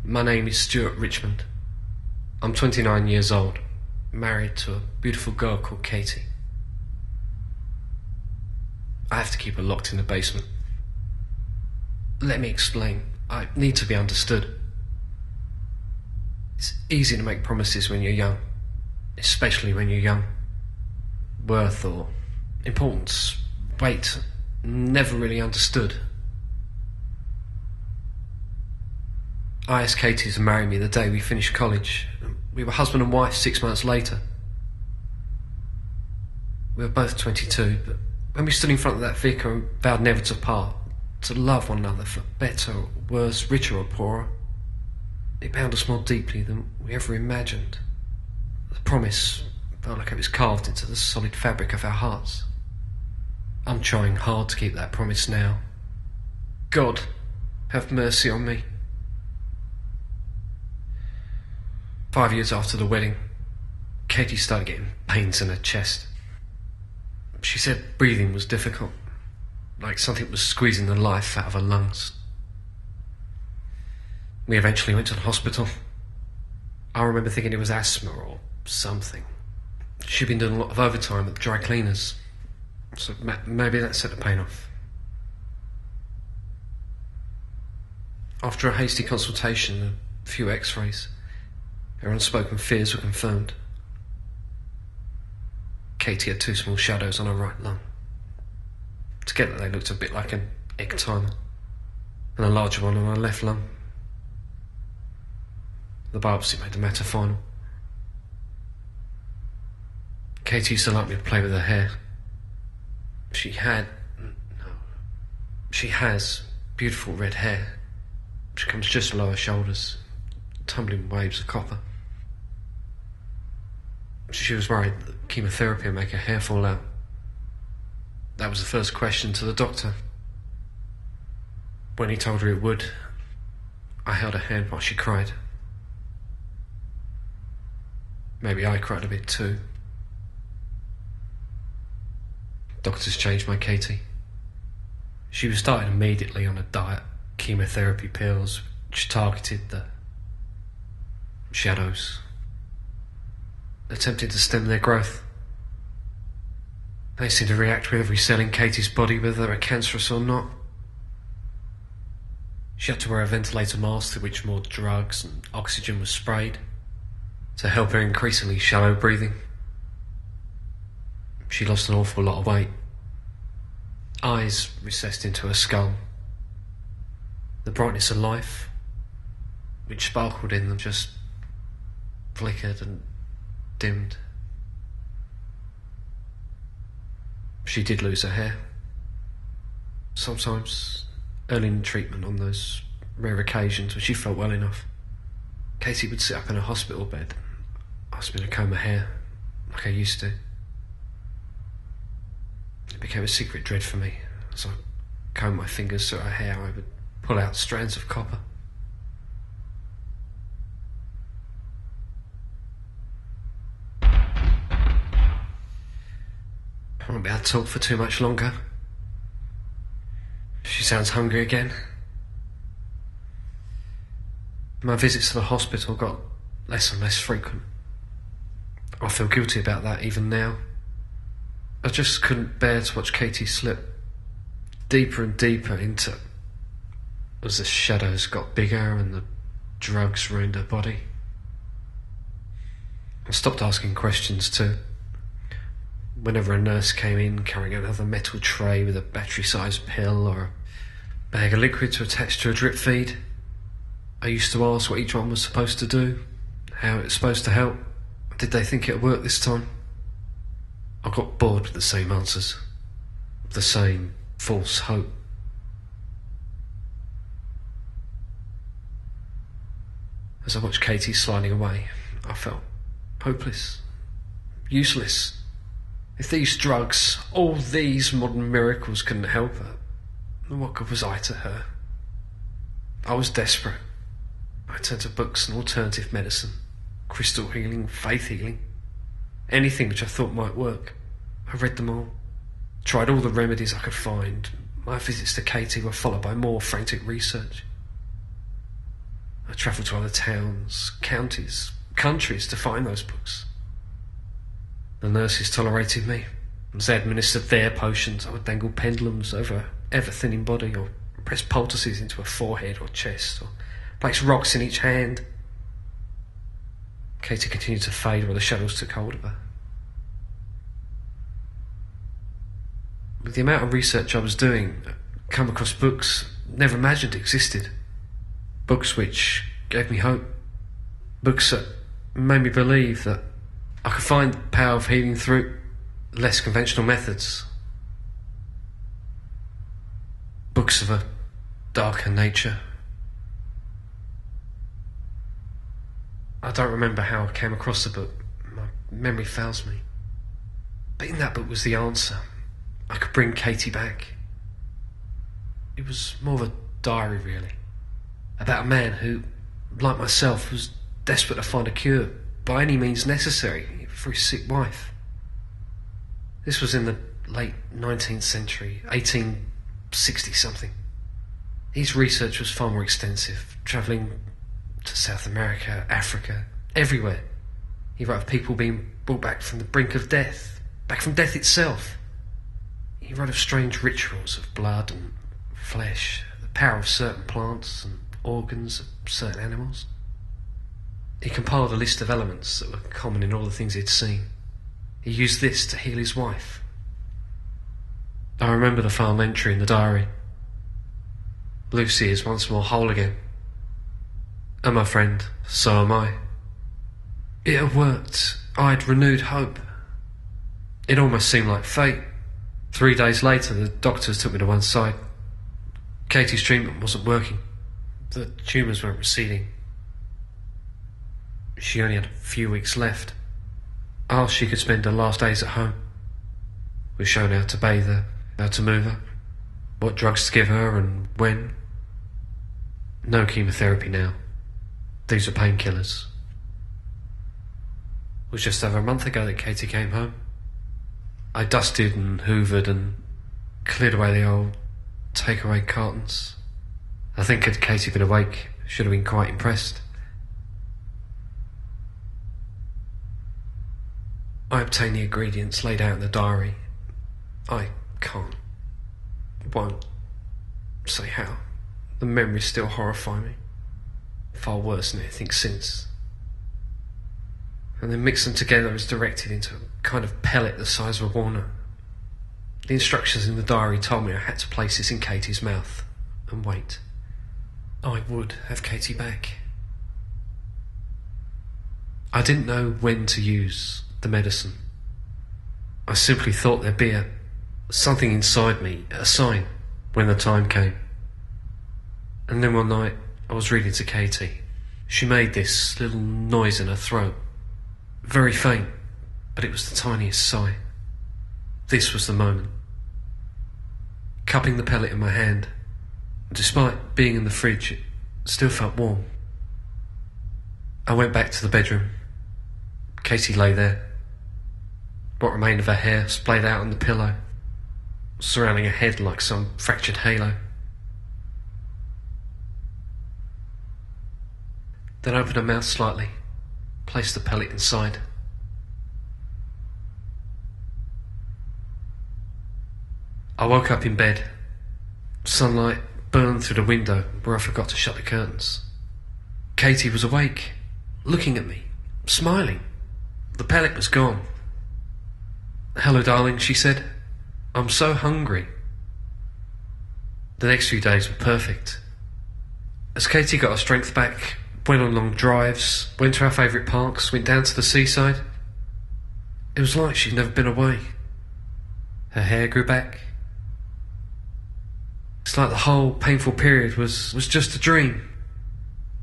My name is Stuart Richmond. I'm 29 years old, married to a beautiful girl called Katie. I have to keep her locked in the basement. Let me explain. I need to be understood. It's easy to make promises when you're young, especially when you're young. Worth or importance, weight, never really understood. I asked Katie to marry me the day we finished college. We were husband and wife 6 months later. We were both 22, but when we stood in front of that vicar and vowed never to part, to love one another for better or worse, richer or poorer, it bound us more deeply than we ever imagined. The promise felt like it was carved into the solid fabric of our hearts. I'm trying hard to keep that promise now. God, have mercy on me. 5 years after the wedding, Katie started getting pains in her chest. She said breathing was difficult, like something was squeezing the life out of her lungs. We eventually went to the hospital. I remember thinking it was asthma or something. She'd been doing a lot of overtime at the dry cleaners, so maybe that set the pain off. After a hasty consultation and a few x-rays, her unspoken fears were confirmed. Katie had 2 small shadows on her right lung. Together they looked a bit like an ectodermal, and a larger one on her left lung. The biopsy made the matter final. Katie used to like me to play with her hair. She has beautiful red hair, which comes just below her shoulders, tumbling waves of copper. She was worried that chemotherapy would make her hair fall out. That was the first question to the doctor. When he told her it would, I held her hand while she cried. Maybe I cried a bit too. Doctors changed my Katie. She was started immediately on a diet, chemotherapy pills, which targeted the shadows, attempting to stem their growth. They seemed to react with every cell in Katie's body, whether they were cancerous or not. She had to wear a ventilator mask through which more drugs and oxygen was sprayed to help her increasingly shallow breathing. She lost an awful lot of weight. Eyes recessed into her skull. The brightness of life, which sparkled in them, just flickered and dimmed. She did lose her hair. Sometimes, early in treatment on those rare occasions when she felt well enough, Katie would sit up in a hospital bed, ask me to comb her hair like I used to. It became a secret dread for me. As I combed my fingers through her hair, I would pull out strands of copper. I won't be able to talk for too much longer. She sounds hungry again. My visits to the hospital got less and less frequent. I feel guilty about that even now. I just couldn't bear to watch Katie slip deeper and deeper into, as the shadows got bigger and the drugs ruined her body. I stopped asking questions too. Whenever a nurse came in carrying another metal tray with a battery-sized pill or a bag of liquid to attach to a drip feed, I used to ask what each one was supposed to do, how it was supposed to help. Did they think it would work this time? I got bored with the same answers, the same false hope. As I watched Katie sliding away, I felt hopeless, useless. If these drugs, all these modern miracles couldn't help her, then what good was I to her? I was desperate. I turned to books and alternative medicine, crystal healing, faith healing, anything which I thought might work. I read them all, tried all the remedies I could find. My visits to Katie were followed by more frantic research. I travelled to other towns, counties, countries to find those books. The nurses tolerated me. As they administered their potions, I would dangle pendulums over an ever-thinning body, or press poultices into her forehead or chest, or place rocks in each hand. Katie continued to fade while the shadows took hold of her. With the amount of research I was doing, I come across books never imagined existed. Books which gave me hope. Books that made me believe that I could find the power of healing through less conventional methods. Books of a darker nature. I don't remember how I came across the book. My memory fails me. But in that book was the answer. I could bring Katie back. It was more of a diary, really. About a man who, like myself, was desperate to find a cure by any means necessary for his sick wife. This was in the late 19th century, 1860-something. His research was far more extensive, travelling to South America, Africa, everywhere. He wrote of people being brought back from the brink of death, back from death itself. He wrote of strange rituals of blood and flesh, the power of certain plants and organs of certain animals. He compiled a list of elements that were common in all the things he'd seen. He used this to heal his wife. I remember the final entry in the diary. Lucy is once more whole again. And my friend, so am I. It had worked. I'd renewed hope. It almost seemed like fate. 3 days later, the doctors took me to one side. Katie's treatment wasn't working. The tumours weren't receding. She only had a few weeks left. I asked she could spend her last days at home. We were shown how to bathe her, how to move her, what drugs to give her and when. No chemotherapy now. These are painkillers. It was just over a month ago that Katie came home. I dusted and hoovered and cleared away the old takeaway cartons. I think had Katie been awake, should have been quite impressed. I obtained the ingredients laid out in the diary. I can't, won't say how. The memories still horrify me. Far worse than anything since. And then mix them together as directed into a kind of pellet the size of a walnut. The instructions in the diary told me I had to place this in Katie's mouth and wait. I would have Katie back. I didn't know when to use the medicine. I simply thought there'd be something inside me, a sign, when the time came. And then one night I was reading to Katie. She made this little noise in her throat. Very faint, but it was the tiniest sigh. This was the moment. Cupping the pellet in my hand, despite being in the fridge, it still felt warm. I went back to the bedroom. Katie lay there. What remained of her hair splayed out on the pillow, surrounding her head like some fractured halo. Then opened her mouth slightly, placed the pellet inside. I woke up in bed. Sunlight burned through the window where I forgot to shut the curtains. Katie was awake, looking at me, smiling. The pellet was gone. "Hello, darling," she said. "I'm so hungry." The next few days were perfect. As Katie got her strength back, went on long drives, went to our favourite parks, went down to the seaside. It was like she'd never been away. Her hair grew back. It's like the whole painful period was just a dream.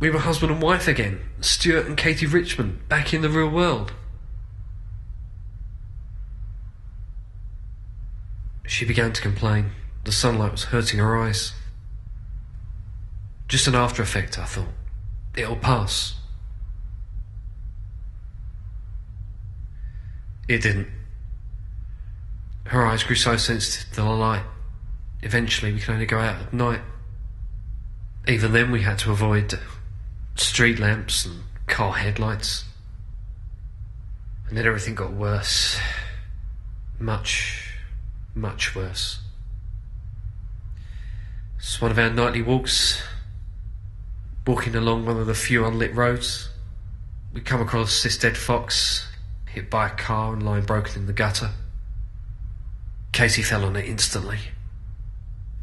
We were husband and wife again, Stuart and Katie Richmond, back in the real world. She began to complain. The sunlight was hurting her eyes. Just an after effect, I thought. It'll pass. It didn't. Her eyes grew so sensitive to the light. Eventually we could only go out at night. Even then we had to avoid street lamps and car headlights. And then everything got worse. Much, much worse. It's one of our nightly walks, walking along one of the few unlit roads. We come across this dead fox, hit by a car and lying broken in the gutter. Katie fell on it instantly,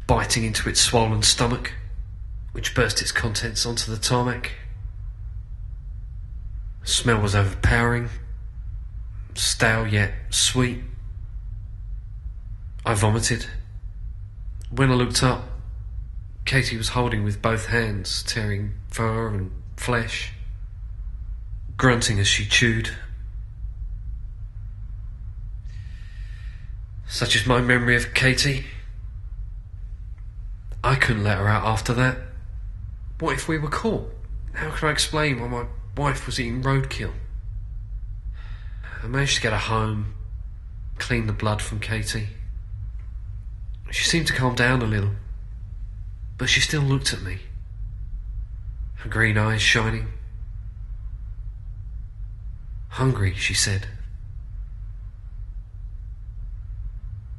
biting into its swollen stomach, which burst its contents onto the tarmac. The smell was overpowering, stale yet sweet. I vomited. When I looked up, Katie was holding with both hands, tearing fur and flesh, grunting as she chewed. Such is my memory of Katie. I couldn't let her out after that. What if we were caught? How could I explain why my wife was eating roadkill? I managed to get her home, clean the blood from Katie. She seemed to calm down a little, but she still looked at me, her green eyes shining. Hungry, she said.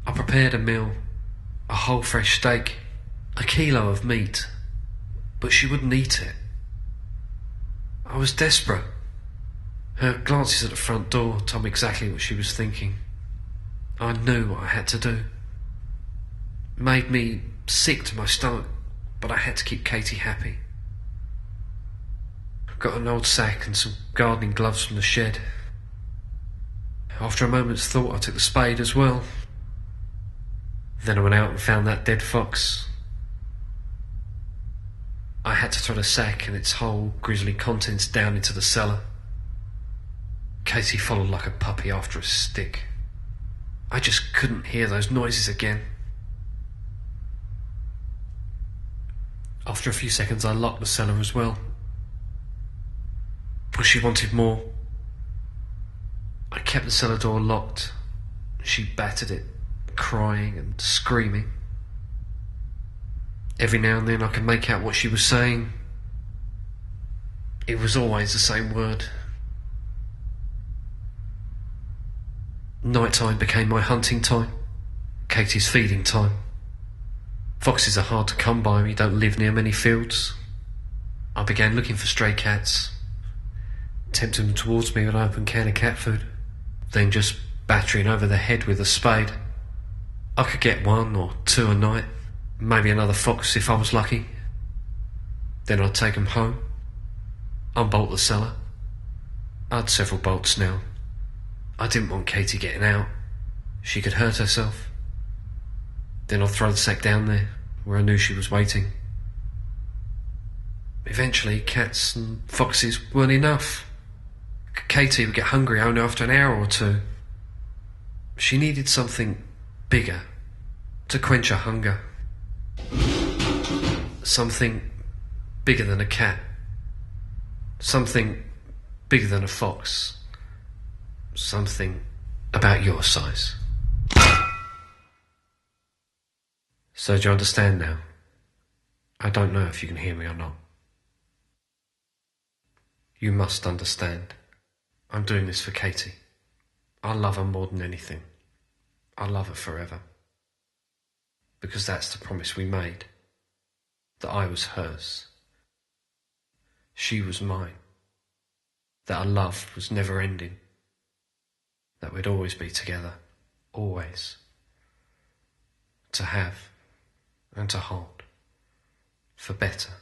I prepared a meal, a whole fresh steak, a kilo of meat, but she wouldn't eat it. I was desperate. Her glances at the front door told me exactly what she was thinking. I knew what I had to do. It made me sick to my stomach, but I had to keep Katie happy. I got an old sack and some gardening gloves from the shed. After a moment's thought, I took the spade as well. Then I went out and found that dead fox. I had to throw the sack and its whole grisly contents down into the cellar. Katie followed like a puppy after a stick. I just couldn't hear those noises again. After a few seconds, I locked the cellar as well. But she wanted more. I kept the cellar door locked. She battered it, crying and screaming. Every now and then I could make out what she was saying. It was always the same word. Nighttime became my hunting time, Katie's feeding time. Foxes are hard to come by when you don't live near many fields. I began looking for stray cats, tempting them towards me with an open can of cat food, then just battering over the head with a spade. I could get 1 or 2 a night, maybe another fox if I was lucky. Then I'd take them home, unbolt the cellar. I had several bolts now. I didn't want Katie getting out. She could hurt herself. Then I'd throw the sack down there, where I knew she was waiting. Eventually, cats and foxes weren't enough. Katie would get hungry only after an hour or two. She needed something bigger to quench her hunger. Something bigger than a cat. Something bigger than a fox. Something about your size. So do you understand now? I don't know if you can hear me or not. You must understand. I'm doing this for Katie. I love her more than anything. I love her forever. Because that's the promise we made. That I was hers. She was mine. That our love was never ending. That we'd always be together. Always. To have and to hold. For better,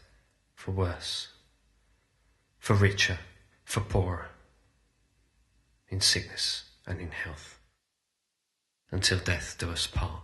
for worse. For richer, for poorer. In sickness and in health. Until death do us part.